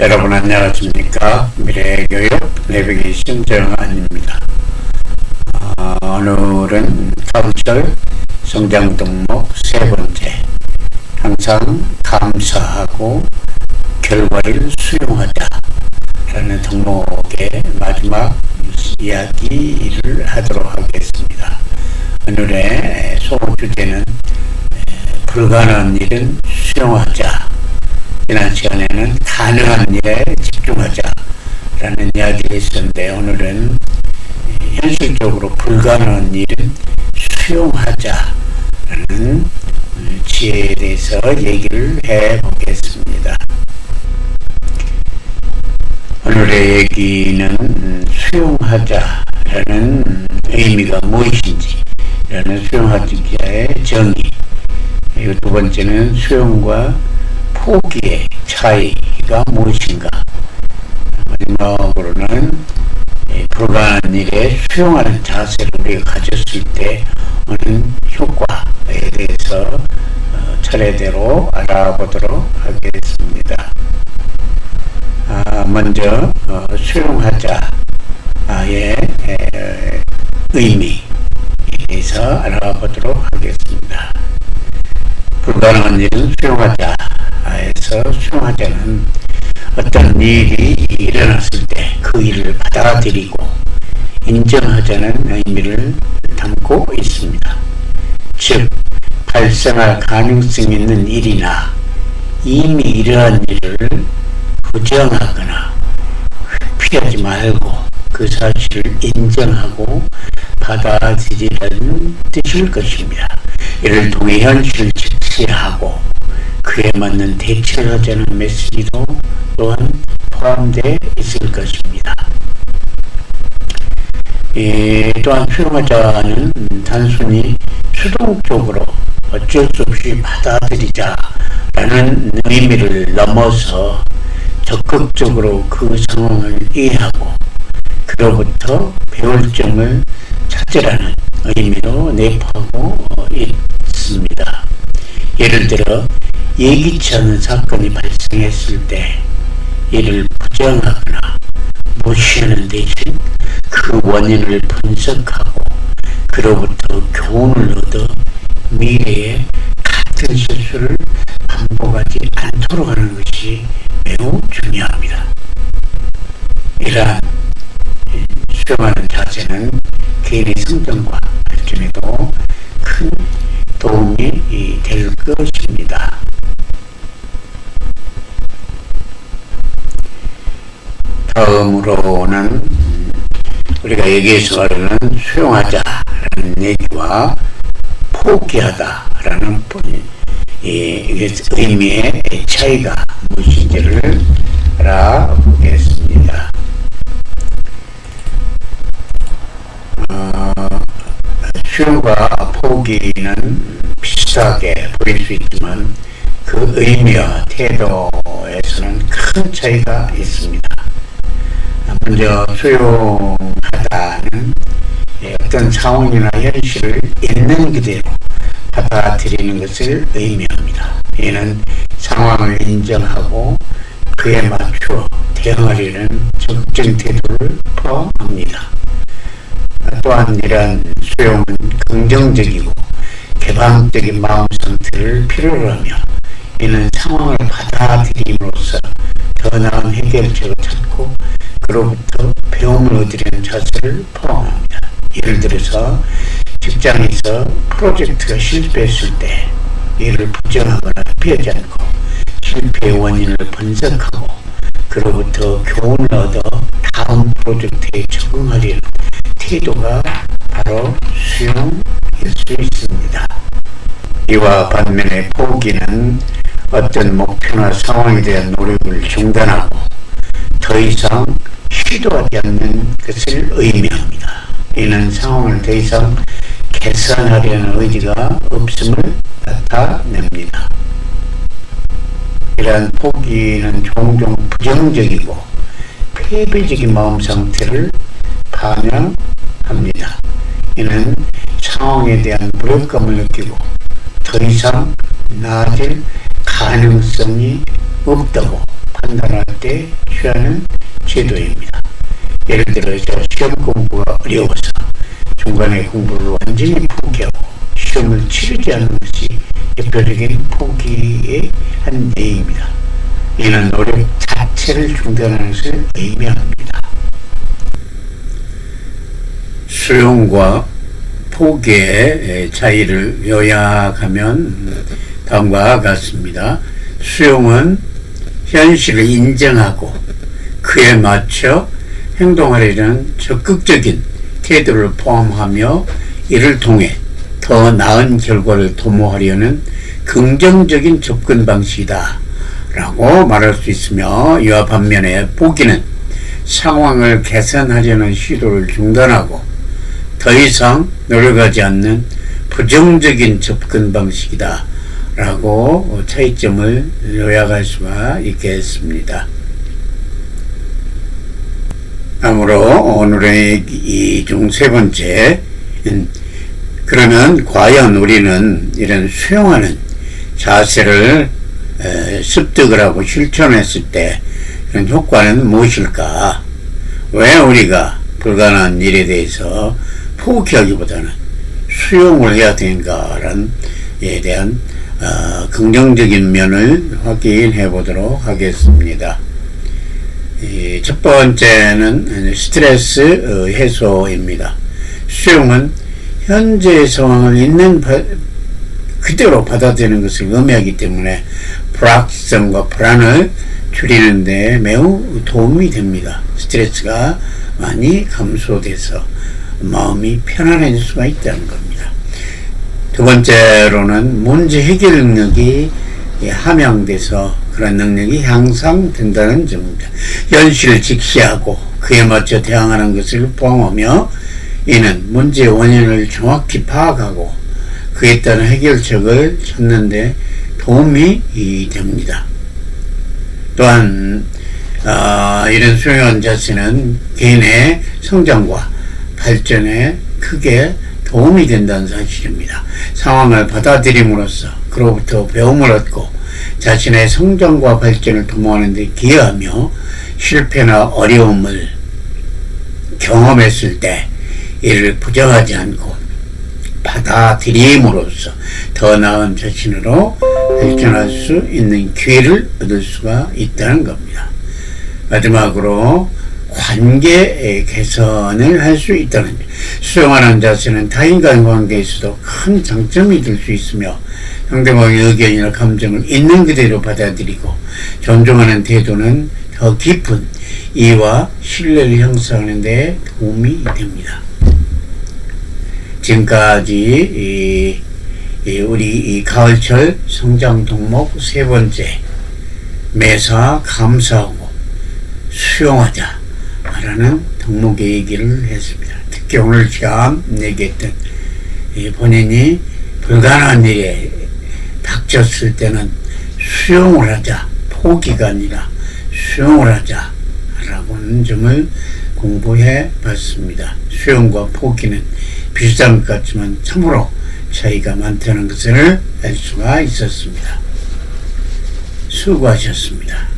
여러분 안녕하십니까? 미래교육 내비게이션 정한입니다. 오늘은 감철 성장 덕목 세 번째, 항상 감사하고 결과를 수용하자 라는 덕목의 마지막 이야기를 하도록 하겠습니다. 오늘의 소주제는 불가능한 일은 수용하자. 지난 시간에는 가능한 일에 집중하자 라는 이야기를 했었는데, 오늘은 현실적으로 불가능한 일은 수용하자 라는 지혜에 대해서 얘기를 해 보겠습니다. 오늘의 얘기는 수용하자 라는 의미가 무엇인지 라는 수용하자의 정의, 그리고 두 번째는 수용과 포기의 차이가 무엇인가, 마지막으로는 불가능한 일에 수용하는 자세를 우리가 가졌을 때 오는 효과에 대해서 차례대로 알아보도록 하겠습니다. 먼저 수용하자의 의미에 대해서 알아보도록 하겠습니다. 불가능한 일은 수용하자 에서 수용하자는 어떤 일이 일어났을 때 그 일을 받아들이고 인정하자는 의미를 담고 있습니다. 즉, 발생할 가능성이 있는 일이나 이미 이러한 일을 부정하거나 회피하지 말고 그 사실을 인정하고 받아들이라는 뜻일 것입니다. 이를 통해 현실을 직시하고 그에 맞는 대처를 하자는 메시지도 또한 포함되어 있을 것입니다. 또한 수용하자는 단순히 수동적으로 어쩔 수 없이 받아들이자라는 의미를 넘어서 적극적으로 그 상황을 이해하고 그로부터 배울 점을 찾으라는 의미로 내포하고 있습니다. 예를 들어 예기치 않은 사건이 발생했을 때 이를 부정하거나 무시하는 대신 그 원인을 분석하고 그로부터 교훈을 얻어 미래에 같은 실수를 반복하지 않도록 하는 것이 매우 중요합니다. 이러한 수용하는 자세는 개인의 성장과 발전에도 큰 도움이 될 것입니다. 다음으로는 우리가 여기에서 말하는 수용하자라는 얘기와 포기하다라는 의미의 차이가 무엇인지를 알아보겠습니다. 수용과 포기는 비슷하게 보일 수 있지만 그 의미와 태도에서는 큰 차이가 있습니다. 먼저 수용하다는 어떤 상황이나 현실을 있는 그대로 받아들이는 것을 의미합니다. 이는 상황을 인정하고 그에 맞추어 대응하려는 적극적인 태도를 포함합니다. 또한 이러한 수용은 긍정적이고 개방적인 마음 상태를 필요로 하며 이는 상황을 받아들임으로써 더 나은 해결책을 찾고 그로부터 배움을 얻으려는 자세를 포함합니다. 예를 들어서 직장에서 프로젝트가 실패했을 때 이를 부정하거나 피하지 않고 실패의 원인을 분석하고 그로부터 교훈을 얻어 다음 프로젝트에 적응하려는 태도가 바로 수용일 수 있습니다. 이와 반면에 포기는 어떤 목표나 상황에 대한 노력을 중단하고 더 이상 시도하지 않는 것을 의미합니다. 이는 상황을 더 이상 개선하려는 의지가 없음을 나타냅니다. 이러한 포기는 종종 부정적이고 패배적인 마음 상태를 반영합니다. 이는 상황에 대한 무력감을 느끼고 더 이상 나아질 가능성이 없다고 판단할 때 취하는 제도입니다. 예를 들어서 시험 공부가 어려워서 중간에 공부를 완전히 포기하고 시험을 치르지 않는 것이 대표적인 포기의 한 예입니다. 이는 노력 자체를 중단하는 것을 의미합니다. 수용과 포기의 차이를 요약하면 다음과 같습니다. 수용은 현실을 인정하고 그에 맞춰 행동하려는 적극적인 태도를 포함하며 이를 통해 더 나은 결과를 도모하려는 긍정적인 접근 방식이다 라고 말할 수 있으며, 이와 반면에 포기는 상황을 개선하려는 시도를 중단하고 더 이상 노력하지 않는 부정적인 접근 방식이다 라고 차이점을 요약할 수가 있겠습니다. 다음으로 오늘의 이 중 세 번째, 그러면 과연 우리는 이런 수용하는 자세를 습득을 하고 실천했을 때 그런 효과는 무엇일까? 왜 우리가 불가능한 일에 대해서 포기하기보다는 수용을 해야 되는가라는 에 대한 긍정적인 면을 확인해 보도록 하겠습니다. 첫 번째는 스트레스 해소입니다. 수용은 현재 상황을 있는 그대로 받아들이는 것을 의미하기 때문에 불확실성과 불안을 줄이는 데 매우 도움이 됩니다. 스트레스가 많이 감소돼서 마음이 편안해질 수가 있다는 겁니다. 두 번째로는 문제 해결 능력이 함양돼서 그런 능력이 향상된다는 점입니다. 현실을 직시하고 그에 맞춰 대응하는 것을 포함하며 이는 문제의 원인을 정확히 파악하고 그에 따른 해결책을 찾는 데 도움이 됩니다. 또한 이런 수용한 자세는 개인의 성장과 발전에 크게 도움이 된다는 사실입니다. 상황을 받아들임으로써 그로부터 배움을 얻고 자신의 성장과 발전을 도모하는 데 기여하며 실패나 어려움을 경험했을 때 이를 부정하지 않고 받아들임으로써 더 나은 자신으로 발전할 수 있는 기회를 얻을 수가 있다는 겁니다. 마지막으로 관계 개선을 할 수 있다는 점. 수용하는 자세는 타인 간 관계에서도 큰 장점이 될 수 있으며 상대방의 의견이나 감정을 있는 그대로 받아들이고 존중하는 태도는 더 깊은 이해와 신뢰를 형성하는 데 도움이 됩니다. 지금까지 우리 이 가을철 성장 덕목 세 번째, 매사 감사하고 수용하자 라는 덕목의 얘기를 했습니다. 특히 오늘 처음 얘기했던 본인이 불가능한 일에 닥쳤을 때는 수용을 하자, 포기가 아니라 수용을 하자 라고 하는 점을 공부해 봤습니다. 수용과 포기는 비슷한 것 같지만 참으로 차이가 많다는 것을 알 수가 있었습니다. 수고하셨습니다.